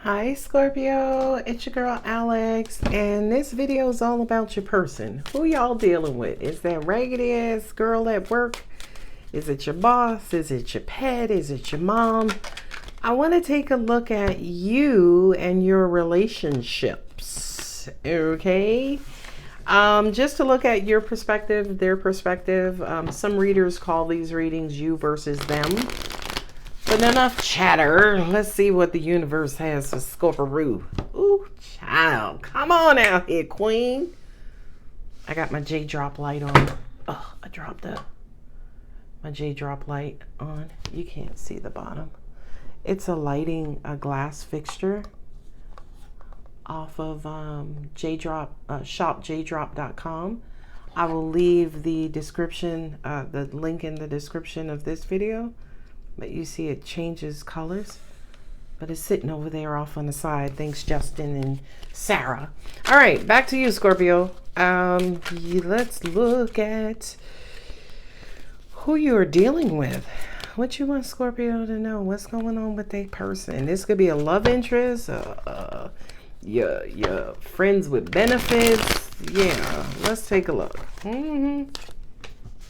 Hi Scorpio, it's your girl Alex, and this video is all about your person. Who y'all dealing with? Is that raggedy ass girl at work? Is it your boss? Is it your pet? Is it your mom? I want to take a look at you and your relationships, okay? Just to look at your perspective, their perspective. Some readers call these readings you versus them. But enough chatter. Let's see what the universe has for Scorpio. Ooh, child. Come on out here, queen. I got my J-drop light on. Oh, I dropped my J-drop light on. You can't see the bottom. It's a glass fixture off of shopjdrop.com. I will leave the description, the link in the description of this video. But you see it changes colors. But it's sitting over there off on the side. Thanks, Justin and Sarah. All right, back to you, Scorpio. Let's look at who you're dealing with. What you want Scorpio to know? What's going on with a person? This could be a love interest. Your friends with benefits. Yeah, let's take a look.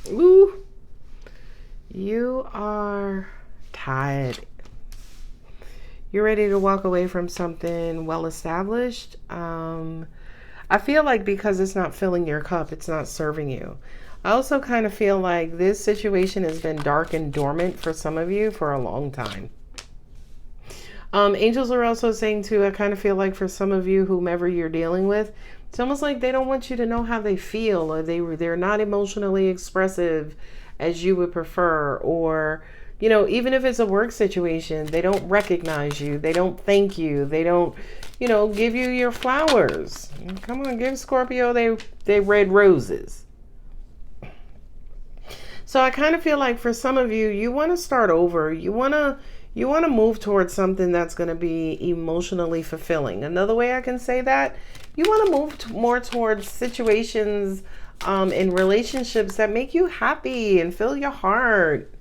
Ooh. You are tired. You're ready to walk away from something well established. I feel like because it's not filling your cup, it's not serving you. I also kind of feel like this situation has been dark and dormant for some of you for a long time. Angels are also saying too, I kind of feel like for some of you, whomever you're dealing with, it's almost like they don't want you to know how they feel, or they're not emotionally expressive as you would prefer, or even if it's a work situation, they don't recognize you, they don't thank you, they don't give you your flowers. Come on, give Scorpio they red roses. So I kind of feel like for some of you, you want to start over. You want to move towards something that's going to be emotionally fulfilling. Another way I can say that, you want to move more towards situations in relationships that make you happy and fill your heart,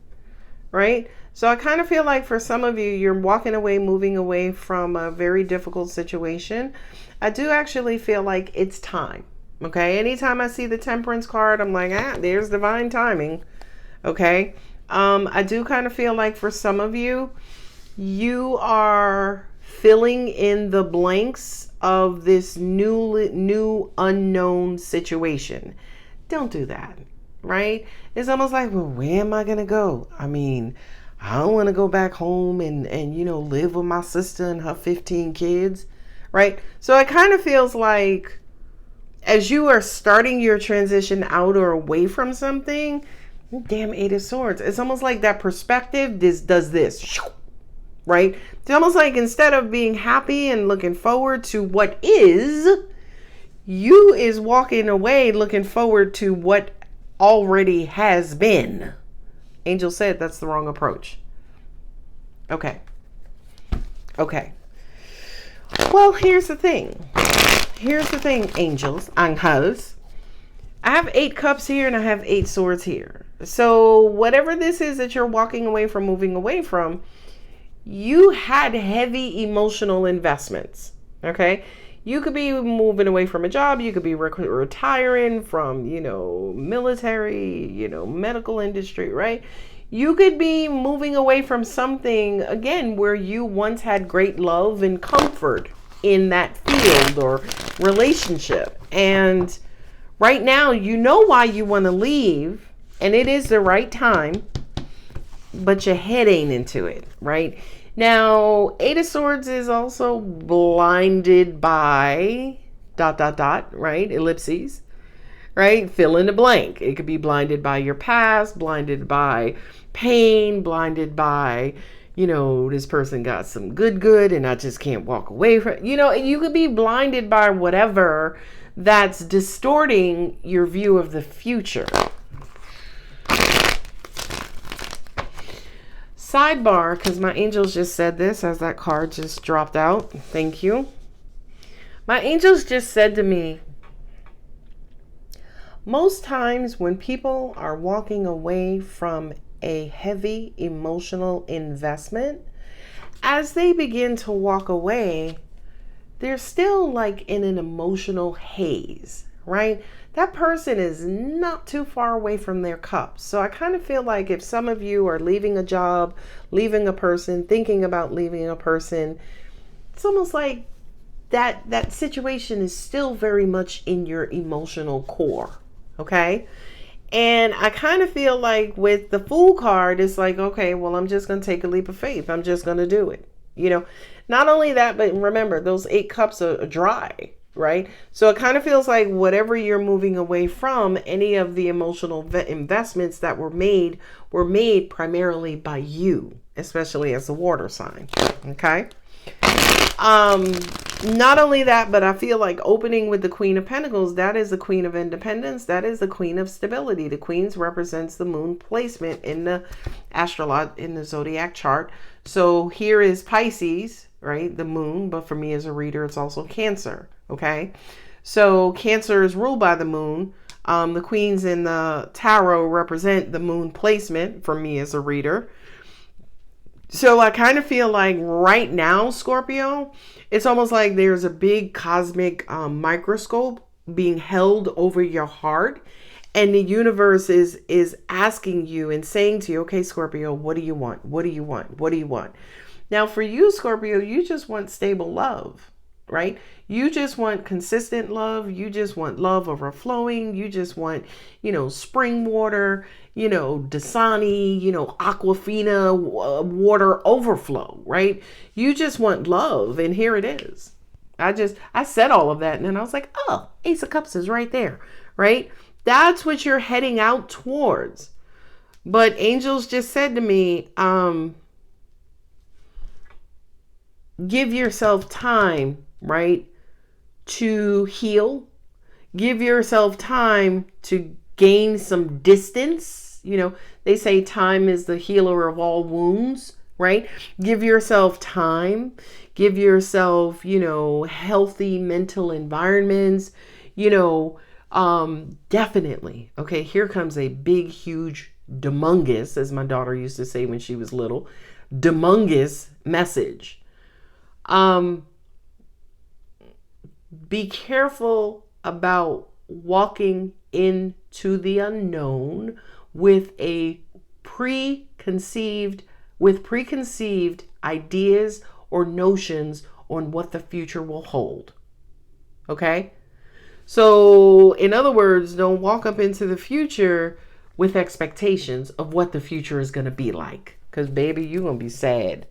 right? So I kind of feel like for some of you, you're walking away, moving away from a very difficult situation. I do actually feel like it's time, okay? Anytime I see the Temperance card, I'm like, there's divine timing, okay? I do kind of feel like for some of you, you are filling in the blanks of this new unknown situation. Don't do that, right? It's almost like, well, where am I gonna go? I mean, I don't want to go back home and live with my sister and her 15 kids, right? So it kind of feels like as you are starting your transition out or away from something, damn, Eight of Swords, it's almost like that perspective does this, right? It's almost like instead of being happy and looking forward to what is, you is walking away looking forward to what already has been. Angel said that's the wrong approach. Okay. Well, here's the thing, angels, anjals. I have 8 cups here and I have 8 swords here. So whatever this is that you're walking away from, moving away from, you had heavy emotional investments, okay? You could be moving away from a job. You could be retiring from, military, medical industry, right? You could be moving away from something, again, where you once had great love and comfort in that field or relationship. And right now, you know why you want to leave, and it is the right time, but your head ain't into it, right? Now, 8 of Swords is also blinded by ... right? Ellipses, right? Fill in the blank. It could be blinded by your past, blinded by pain, blinded by, this person got some good and I just can't walk away from, you could be blinded by whatever that's distorting your view of the future. Sidebar, because my angels just said this as that card just dropped out. Thank you. My angels just said to me, most times when people are walking away from a heavy emotional investment, as they begin to walk away, they're still like in an emotional haze, right? That person is not too far away from their cups. So I kind of feel like if some of you are leaving a job, leaving a person, thinking about leaving a person, it's almost like that situation is still very much in your emotional core. Okay. And I kind of feel like with the Fool card, it's like, okay, well, I'm just going to take a leap of faith. I'm just going to do it. Not only that, but remember, those 8 cups are dry, right? So it kind of feels like whatever you're moving away from, any of the emotional investments that were made primarily by you, especially as a water sign. Okay. Not only that, but I feel like opening with the Queen of Pentacles, that is the Queen of Independence. That is the Queen of Stability. The Queen's represents the moon placement in the in the zodiac chart. So here is Pisces, right? The moon, but for me as a reader, it's also Cancer. Okay. So Cancer is ruled by the moon. The queens in the tarot represent the moon placement for me as a reader. So I kind of feel like right now, Scorpio, it's almost like there's a big cosmic microscope being held over your heart. And the universe is asking you and saying to you, okay, Scorpio, what do you want? What do you want? What do you want? Now, for you, Scorpio, you just want stable love, right? You just want consistent love. You just want love overflowing. You just want, spring water, Dasani, Aquafina water overflow, right? You just want love. And here it is. I said all of that. And then I was like, oh, Ace of Cups is right there, right? That's what you're heading out towards. But angels just said to me, give yourself time, right, to heal. Give yourself time to gain some distance. They say time is the healer of all wounds, right? Give yourself time. Give yourself, healthy mental environments, definitely. Okay, here comes a big, huge, demongous, as my daughter used to say when she was little, demongous message. Be careful about walking into the unknown with preconceived ideas or notions on what the future will hold. Okay? So, in other words, don't walk up into the future with expectations of what the future is going to be like. Because, baby, you're going to be sad.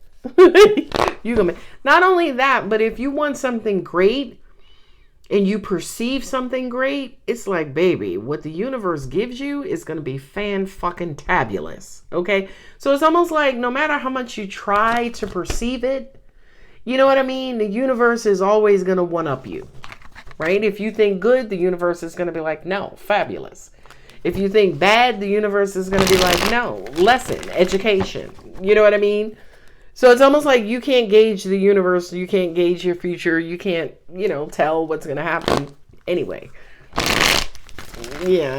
Not only that, but if you want something great and you perceive something great, it's like, baby, what the universe gives you is going to be fan-fucking-tabulous. Okay? So, it's almost like no matter how much you try to perceive it, you know what I mean? The universe is always going to one-up you. Right? If you think good, the universe is going to be like, no, fabulous. If you think bad, the universe is going to be like, no, lesson, education. You know what I mean? So it's almost like you can't gauge the universe. You can't gauge your future. You can't, tell what's going to happen anyway. Yeah,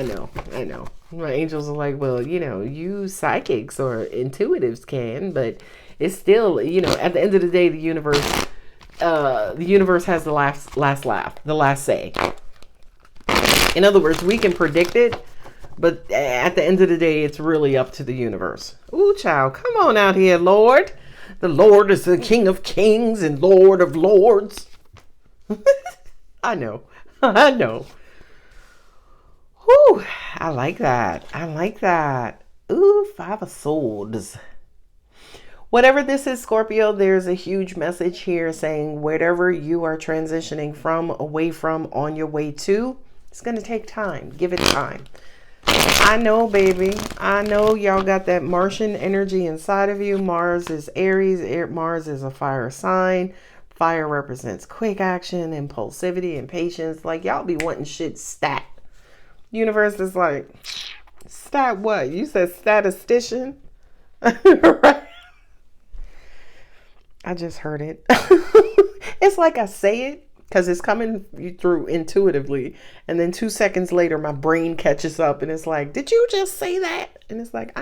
I know. My angels are like, well, you psychics or intuitives can, but it's still, at the end of the day, the universe has the last laugh, the last say. In other words, we can predict it, but at the end of the day, it's really up to the universe. Ooh, child, come on out here, Lord. The Lord is the King of Kings and Lord of Lords. I know. Whew, I like that. Ooh, 5 of Swords. Whatever this is, Scorpio, there's a huge message here saying whatever you are transitioning from, away from, on your way to, it's going to take time. Give it time. I know, baby. I know y'all got that Martian energy inside of you. Mars is Aries. Mars is a fire sign. Fire represents quick action, impulsivity, and patience. Like, y'all be wanting shit stat. Universe is like, stat what? You said statistician? Right? I just heard it. It's like I say it because it's coming through intuitively. And then 2 seconds later, my brain catches up and it's like, did you just say that? And it's like,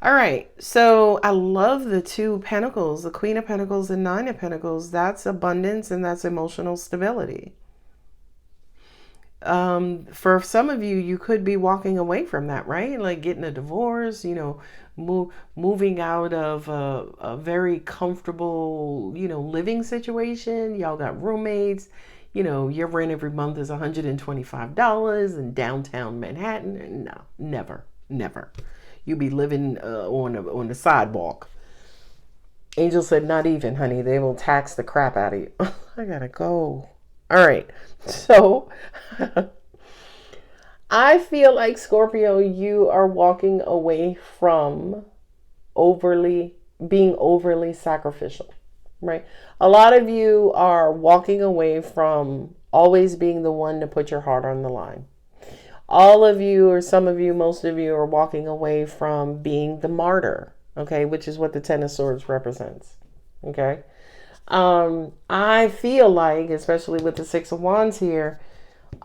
All right. So I love the two pentacles, the Queen of Pentacles and Nine of Pentacles. That's abundance and that's emotional stability. For some of you, you could be walking away from that, right? Like getting a divorce, moving out of a very comfortable, living situation. Y'all got roommates. Your rent every month is $125 in downtown Manhattan. No, never, never. You be living on the sidewalk. Angel said, not even, honey. They will tax the crap out of you. I gotta go. All right. So I feel like, Scorpio, you are walking away from being overly sacrificial, right? A lot of you are walking away from always being the one to put your heart on the line. All of you, or some of you, most of you, are walking away from being the martyr, okay, which is what the Ten of Swords represents, okay? I feel like, especially with the Six of Wands here,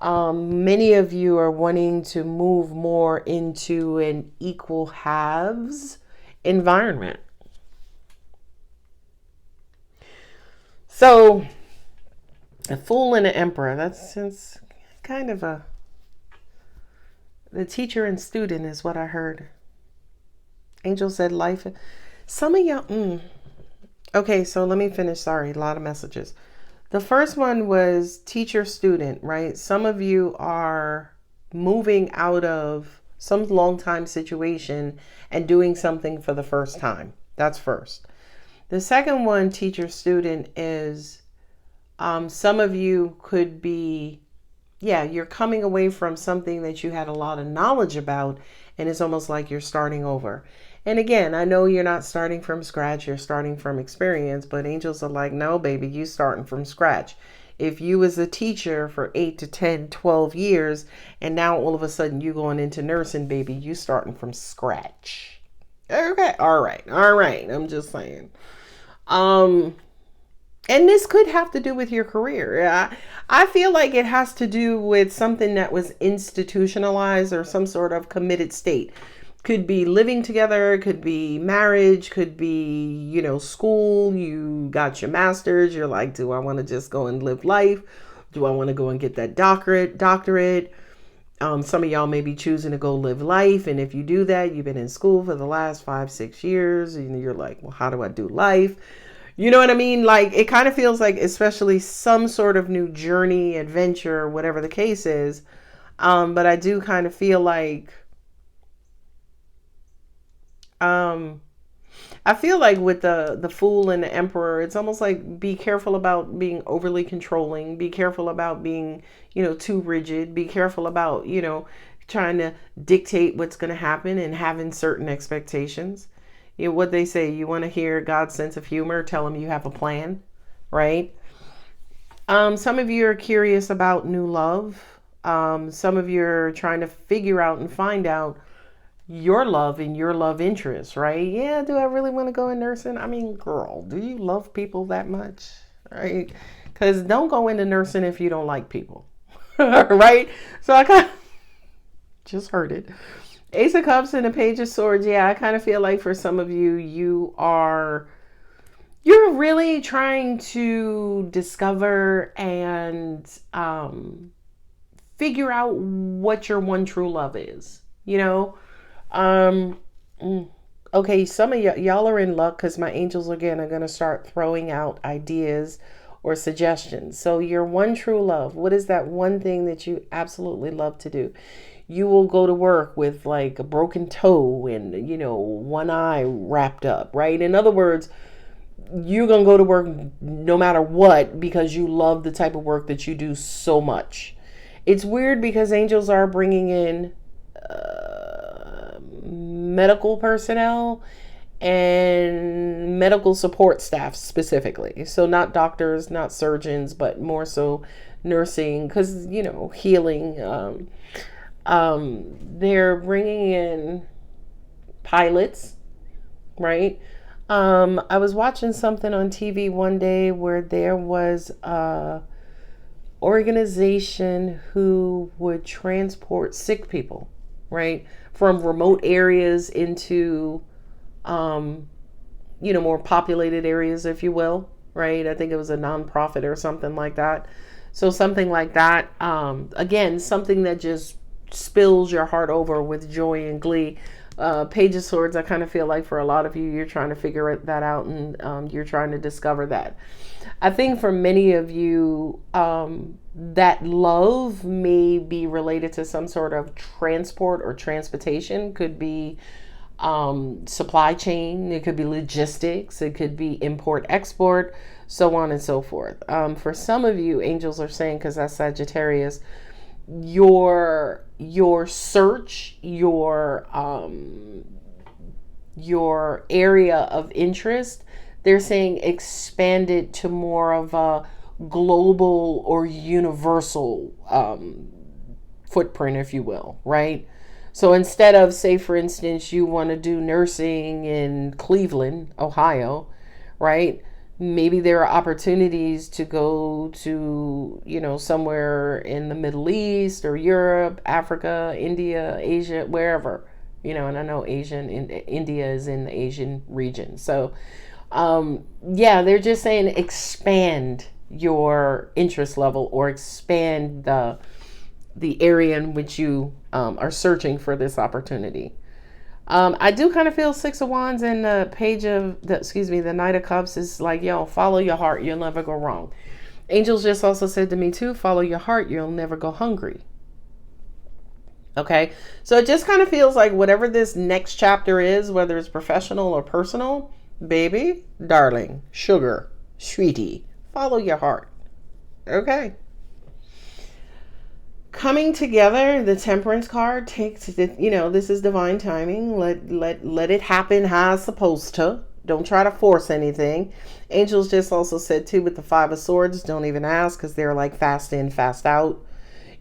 many of you are wanting to move more into an equal halves environment. So, a Fool and an Emperor, that's kind of the teacher and student is what I heard. Angel said life. Some of y'all, okay, so let me finish. Sorry, a lot of messages. The first one was teacher student, right? Some of you are moving out of some long time situation and doing something for the first time. That's first. The second one, teacher student, is some of you could be, you're coming away from something that you had a lot of knowledge about, and it's almost like you're starting over. And again, I know you're not starting from scratch, you're starting from experience, but angels are like, no, baby, you starting from scratch. If you was a teacher for 8 to 10, 12 years, and now all of a sudden you going into nursing, baby, you starting from scratch. Okay, all right. I'm just saying. And this could have to do with your career. I feel like it has to do with something that was institutionalized or some sort of committed state. Could be living together, could be marriage, could be, school. You got your master's. You're like, do I want to just go and live life? Do I want to go and get that doctorate? Some of y'all may be choosing to go live life. And if you do that, you've been in school for the last 5-6 years. And you're like, well, how do I do life? You know what I mean? Like, it kind of feels like, especially some sort of new journey, adventure, whatever the case is. But I do kind of feel like, I feel like with the Fool and the Emperor, it's almost like be careful about being overly controlling. Be careful about being, too rigid. Be careful about, trying to dictate what's going to happen and having certain expectations. What they say, you want to hear God's sense of humor, tell him you have a plan, right? Some of you are curious about new love. Some of you are trying to figure out and find out your love and your love interests, right? Yeah, do I really want to go in nursing? I mean, girl, do you love people that much, right? Because don't go into nursing if you don't like people, right? So I kind of just heard it. Ace of Cups and the Page of Swords. Yeah, I kind of feel like for some of you, you're really trying to discover and figure out what your one true love is, Okay, some of y'all are in luck because my angels again are going to start throwing out ideas or suggestions. So your one true love, what is that one thing that you absolutely love to do? You will go to work with like a broken toe and, one eye wrapped up, right? In other words, you're going to go to work no matter what because you love the type of work that you do so much. It's weird because angels are bringing in medical personnel and medical support staff specifically. So not doctors, not surgeons, but more so nursing because, healing. They're bringing in pilots, right? I was watching something on TV one day where there was a organization who would transport sick people, right, from remote areas into more populated areas, if you will, right? I think it was a nonprofit or something like that. So something like that. Again, something that just spills your heart over with joy and glee. Page of Swords, I kind of feel like for a lot of you, you're trying to figure that out, and you're trying to discover that. I think for many of you, that love may be related to some sort of transport or transportation. Could be supply chain, it could be logistics, it could be import export, so on and so forth. For some of you, angels are saying, because that's Sagittarius, your search, your area of interest, they're saying expand it to more of a global or universal footprint, if you will, right? So instead of, say, for instance, you want to do nursing in Cleveland, Ohio, right? Maybe there are opportunities to go to, somewhere in the Middle East or Europe, Africa, India, Asia, wherever, and I know India is in the Asian region. So, they're just saying expand your interest level or expand the area in which you are searching for this opportunity. I do kind of feel Six of Wands and the Knight of Cups is like, follow your heart. You'll never go wrong. Angels just also said to me too, follow your heart. You'll never go hungry. Okay. So it just kind of feels like whatever this next chapter is, whether it's professional or personal, baby, darling, sugar, sweetie, follow your heart. Okay. Coming together, the Temperance card takes, this is divine timing. Let it happen how it's supposed to. Don't try to force anything. Angels just also said too with the Five of Swords, don't even ask, because they're like fast in, fast out.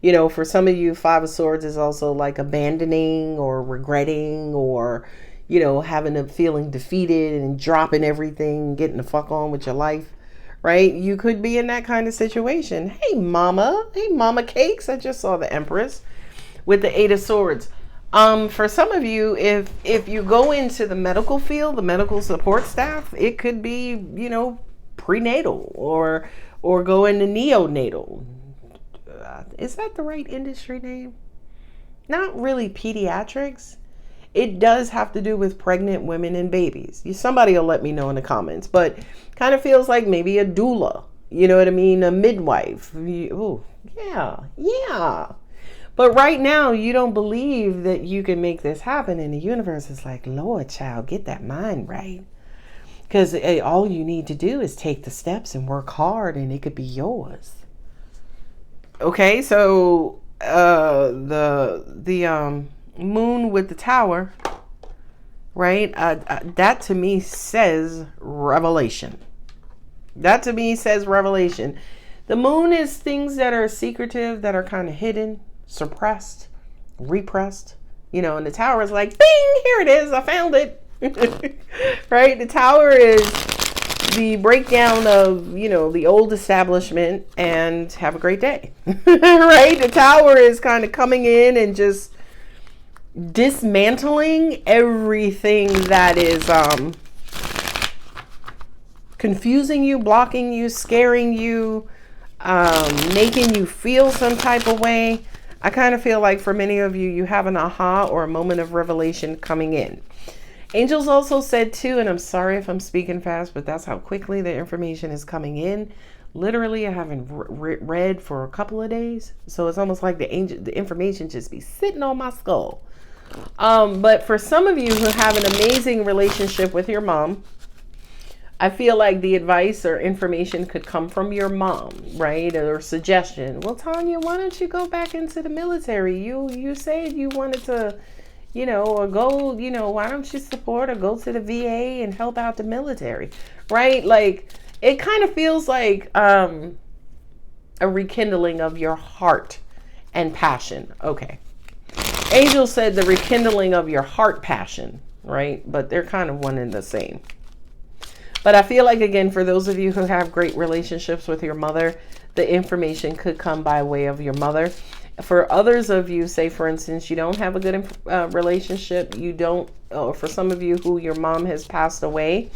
For some of you, Five of Swords is also like abandoning or regretting or, having a feeling defeated and dropping everything, getting the fuck on with your life. Right? You could be in that kind of situation. Hey, mama. Hey, mama cakes. I just saw the Empress with the Eight of Swords. For some of you, if you go into the medical field, the medical support staff, it could be, prenatal or go into neonatal. Is that the right industry name? Not really pediatrics. It does have to do with pregnant women and babies. Somebody will let me know in the comments, but kind of feels like maybe a doula. You know what I mean? A midwife. Oh, yeah. But right now, you don't believe that you can make this happen. And the universe is like, Lord, child, get that mind right. Because all you need to do is take the steps and work hard, and it could be yours. Okay, so the moon with the tower, right? That to me says revelation. That to me says revelation. The moon is things that are secretive, that are kind of hidden, suppressed, repressed, and the tower is like, bing, here it is, I found it. Right? The tower is the breakdown of, the old establishment, and have a great day. Right? The tower is kind of coming in and just dismantling everything that is confusing you, blocking you, scaring you, making you feel some type of way. I kind of feel like for many of you, you have an aha or a moment of revelation coming in. Angels also said too, and I'm sorry if I'm speaking fast, but that's how quickly the information is coming in. Literally, I haven't read for a couple of days, so it's almost like the information just be sitting on my skull. But for some of you who have an amazing relationship with your mom, I feel like the advice or information could come from your mom, right? Or suggestion. Well, Tanya, why don't you go back into the military? You said you wanted to, or go, why don't you support or go to the VA and help out the military, right? Like, it kind of feels like a rekindling of your heart and passion. Okay. Angel said the rekindling of your heart passion, right? But they're kind of one and the same. But I feel like, again, for those of you who have great relationships with your mother, the information could come by way of your mother. For others of you, say for instance, you don't have a good relationship, you don't, or for some of you who your mom has passed away,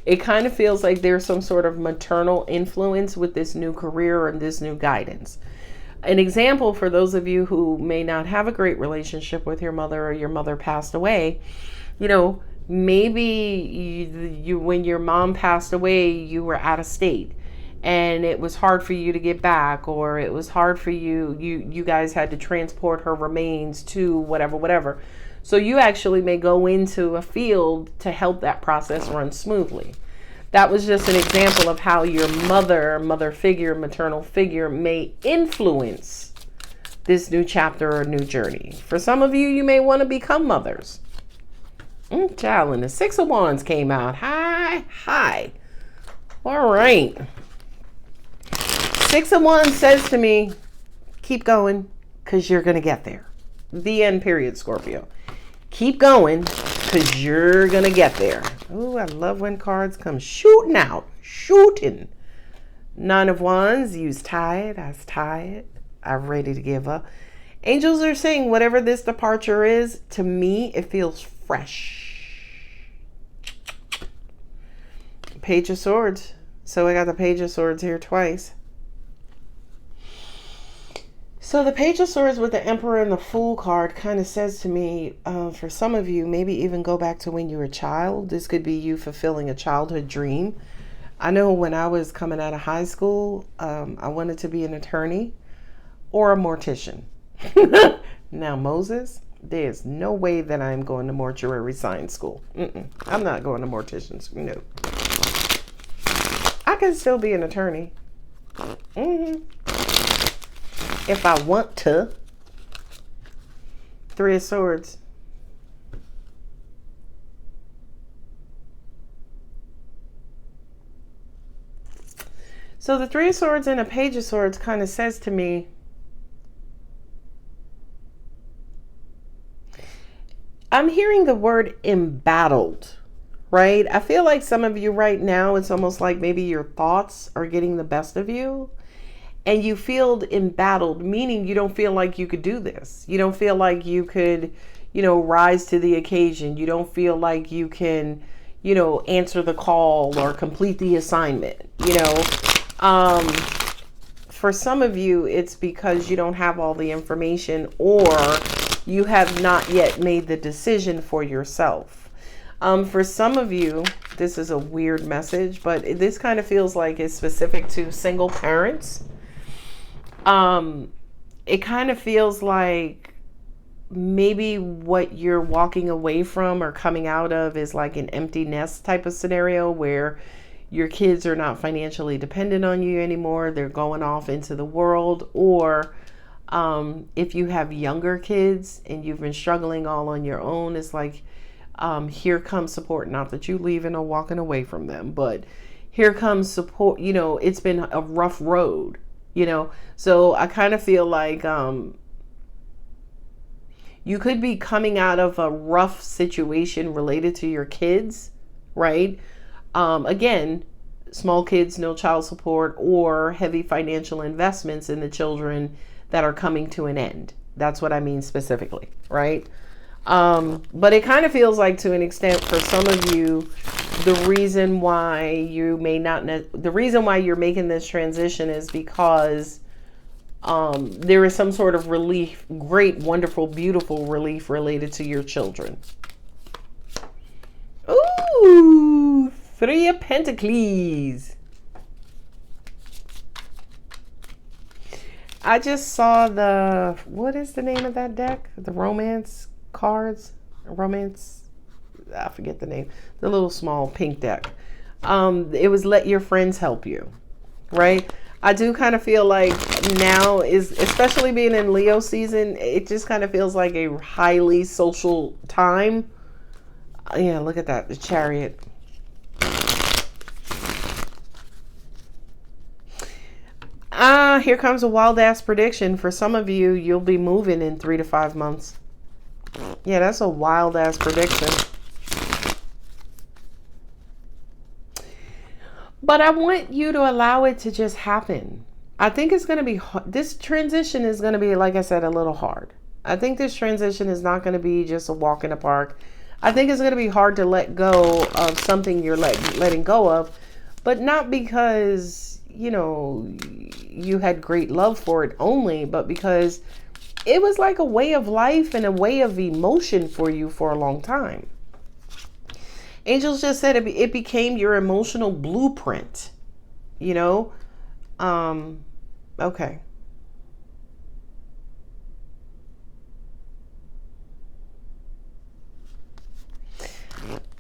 it kind of feels like there's some sort of maternal influence with this new career and this new guidance. An example for those of you who may not have a great relationship with your mother, or your mother passed away, maybe you when your mom passed away, you were out of state and it was hard for you to get back, or it was hard for you guys had to transport her remains to whatever. So you actually may go into a field to help that process run smoothly. That was just an example of how your mother figure, maternal figure may influence this new chapter or new journey. For some of you, you may want to become mothers. Child, and the Six of Wands came out. Hi. All right. Six of Wands says to me, keep going, because you're going to get there. The end, period, Scorpio. Keep going, because you're going to get there. Oh, I love when cards come shooting out. Shooting. Nine of Wands, you's tired. I was tired. I'm ready to give up. Angels are saying whatever this departure is, to me, it feels fresh. Page of Swords. So I got the Page of Swords here twice. So the Page of Swords with the Emperor and the Fool card kind of says to me, for some of you, maybe even go back to when you were a child. This could be you fulfilling a childhood dream. I know when I was coming out of high school, I wanted to be an attorney or a mortician. Now, Moses, there's no way that I'm going to mortuary science school. I'm not going to mortician school. No. I can still be an attorney. If I want to. Three of Swords. So the Three of Swords and a Page of Swords kind of says to me, I'm hearing the word embattled, right? I feel like some of you right now, it's almost like maybe your thoughts are getting the best of you. And you feel embattled, meaning you don't feel like you could do this. You don't feel like you could, rise to the occasion. You don't feel like you can, answer the call or complete the assignment. For some of you, it's because you don't have all the information, or you have not yet made the decision for yourself. For some of you, this is a weird message, but this kind of feels like it's specific to single parents. It kind of feels like maybe what you're walking away from or coming out of is like an empty nest type of scenario where your kids are not financially dependent on you anymore. They're going off into the world. Or if you have younger kids and you've been struggling all on your own, it's like here comes support. Not that you're leaving or walking away from them, but here comes support. It's been a rough road. So I kind of feel like you could be coming out of a rough situation related to your kids, right? Again, small kids, no child support, or heavy financial investments in the children that are coming to an end. That's what I mean specifically, right? But it kind of feels like, to an extent, for some of you, the reason why you're making this transition is because there is some sort of relief, great, wonderful, beautiful relief related to your children. Ooh, Three of Pentacles. I just saw what is the name of that deck? The romance cards? Romance, I forget the name. The little small pink deck. It was Let Your Friends Help You, right? I do kind of feel like now is, especially being in Leo season, it just kind of feels like a highly social time. Yeah, look at that, the Chariot. Here comes a wild ass prediction. For some of you, you'll be moving in 3 to 5 months. Yeah, that's a wild ass prediction. But I want you to allow it to just happen. I think it's going to be, this transition is going to be, like I said, a little hard. I think this transition is not going to be just a walk in the park. I think it's going to be hard to let go of something you're letting go of, but not because, you had great love for it only, but because it was like a way of life and a way of emotion for you for a long time. Angels just said it became your emotional blueprint, you know? Okay.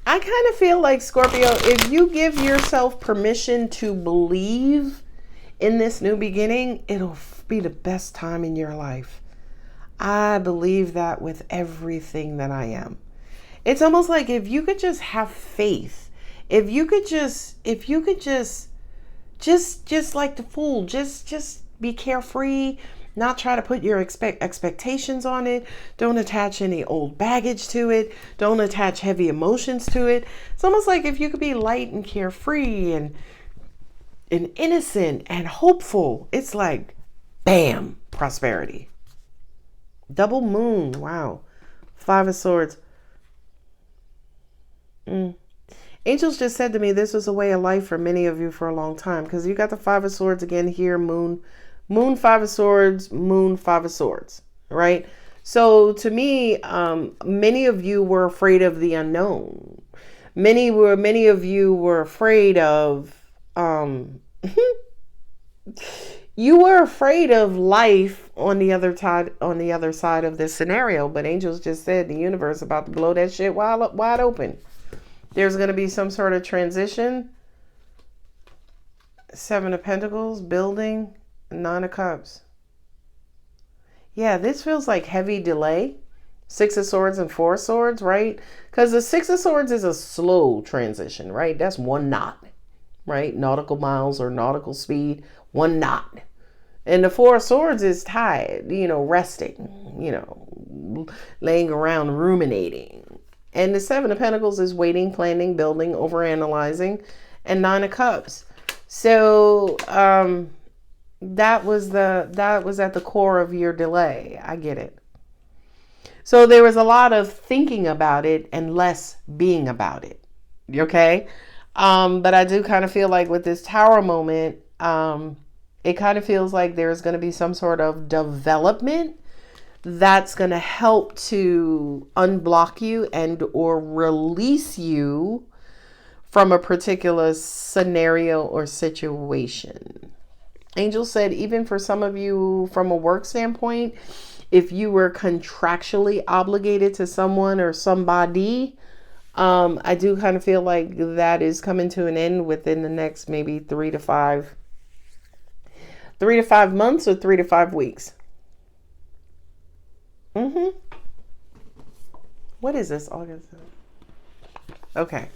I kind of feel like, Scorpio, if you give yourself permission to believe in this new beginning, it'll be the best time in your life. I believe that with everything that I am. It's almost like if you could just have faith, if you could just like the fool, just be carefree, not try to put your expectations on it. Don't attach any old baggage to it. Don't attach heavy emotions to it. It's almost like if you could be light and carefree and innocent and hopeful, it's like, bam, prosperity. Double moon, wow. 5 of Swords. Angels just said to me this was a way of life for many of you for a long time, because you got the 5 of Swords again here, moon 5 of Swords, moon 5 of Swords, right? So to me, many of you were afraid of the unknown. Many of you were afraid of you were afraid of life on the other side of this scenario. But angels just said the universe about to blow that shit wide open. There's going to be some sort of transition. 7 of Pentacles, building, 9 of Cups. Yeah, this feels like heavy delay. 6 of Swords and 4 of Swords, right? Because the 6 of Swords is a slow transition, right? That's 1 knot, right? Nautical miles or nautical speed, 1 knot. And the 4 of Swords is tired, resting, laying around ruminating. And the 7 of Pentacles is waiting, planning, building, overanalyzing, and 9 of Cups. So that was at the core of your delay. I get it. So there was a lot of thinking about it and less being about it. Okay? But I do kind of feel like with this Tower moment, it kind of feels like there's going to be some sort of development that's going to help to unblock you and or release you from a particular scenario or situation. Angel said, even for some of you from a work standpoint, if you were contractually obligated to someone or somebody, I do kind of feel like that is coming to an end within the next maybe 3 to 5 months or 3 to 5 weeks. What is this? August. Okay.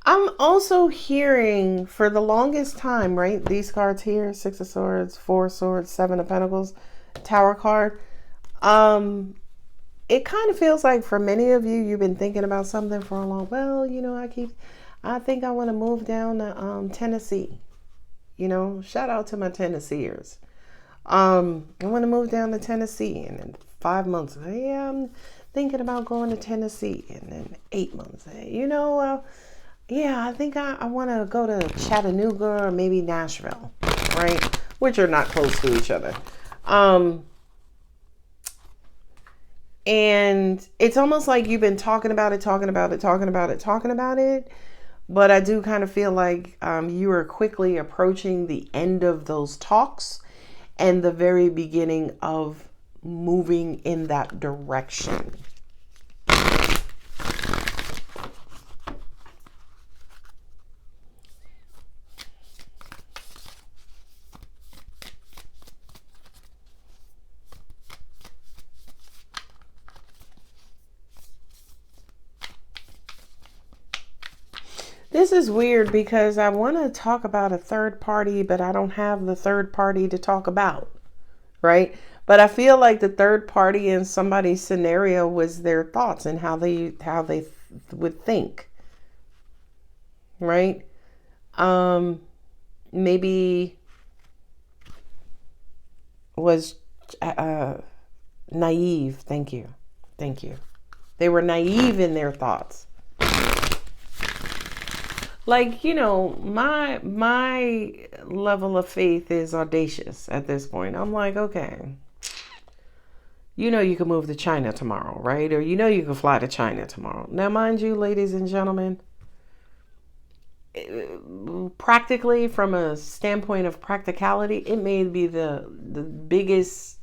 I'm also hearing for the longest time, right? These cards here, 6 of Swords, 4 of Swords, 7 of Pentacles, Tower card. It kind of feels like for many of you, you've been thinking about something for a long, I think I want to move down to Tennessee. Shout out to my Tennesseers. I want to move down to Tennessee, and in 5 months, yeah, I'm thinking about going to Tennessee, and then 8 months, yeah, I think I want to go to Chattanooga or maybe Nashville, right? Which are not close to each other. And it's almost like you've been talking about it. But I do kind of feel like you are quickly approaching the end of those talks and the very beginning of moving in that direction. This is weird because I want to talk about a third party, but I don't have the third party to talk about, right? But I feel like the third party in somebody's scenario was their thoughts and how they would think, right? maybe was naive. Thank you. They were naive in their thoughts. Like, my level of faith is audacious at this point. I'm like, okay, you can move to China tomorrow, right? Or you can fly to China tomorrow. Now, mind you, ladies and gentlemen, practically, from a standpoint of practicality, it may be the biggest,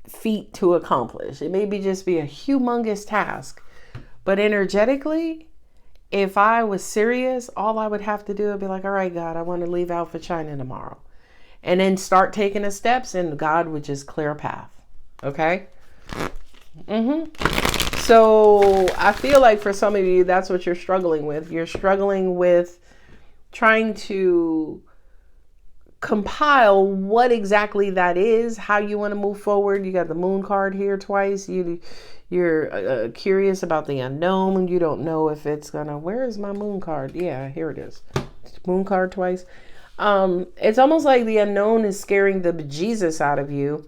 feat to accomplish. It may just be a humongous task. But energetically, if I was serious, all I would have to do would be like, all right, God, I want to leave out for China tomorrow. And then start taking the steps, and God would just clear a path. Okay? So I feel like for some of you, that's what you're struggling with. You're struggling with trying to compile what exactly that is, how you want to move forward. You got the moon card here twice. You're curious about the unknown. You don't know if it's gonna. Where is my moon card? Yeah, here it is. Moon card twice. It's almost like the unknown is scaring the bejesus out of you,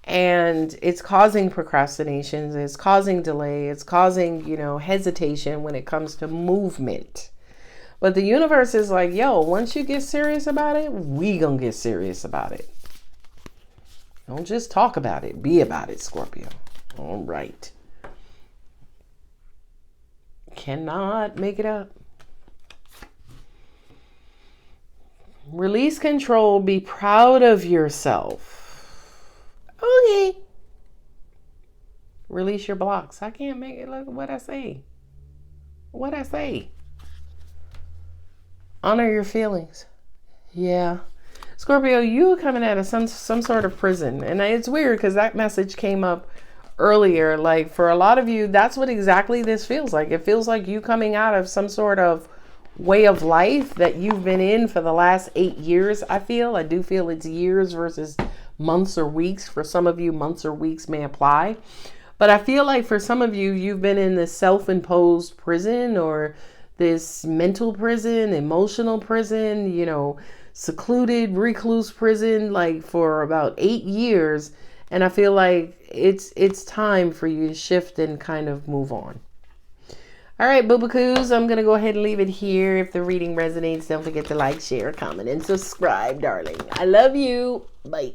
and it's causing procrastinations. It's causing delay. It's causing hesitation when it comes to movement. But the universe is like, yo, once you get serious about it, we gonna get serious about it. Don't just talk about it. Be about it, Scorpio. All right. Cannot make it up. Release control. Be proud of yourself. Okay. Release your blocks. I can't make it. Look what I say. Honor your feelings. Yeah. Scorpio, you are coming out of some sort of prison. And it's weird because that message came up earlier. Like, for a lot of you, that's what exactly this feels like. It feels like you coming out of some sort of way of life that you've been in for the last 8 years. I do feel it's years versus months or weeks. For some of you, months or weeks may apply. But I feel like for some of you, you've been in this self-imposed prison, or this mental prison, emotional prison, secluded recluse prison, like for about 8 years. And I feel like it's time for you to shift and kind of move on. All right, boo-boo-coos, I'm going to go ahead and leave it here. If the reading resonates, don't forget to like, share, comment, and subscribe, darling. I love you. Bye.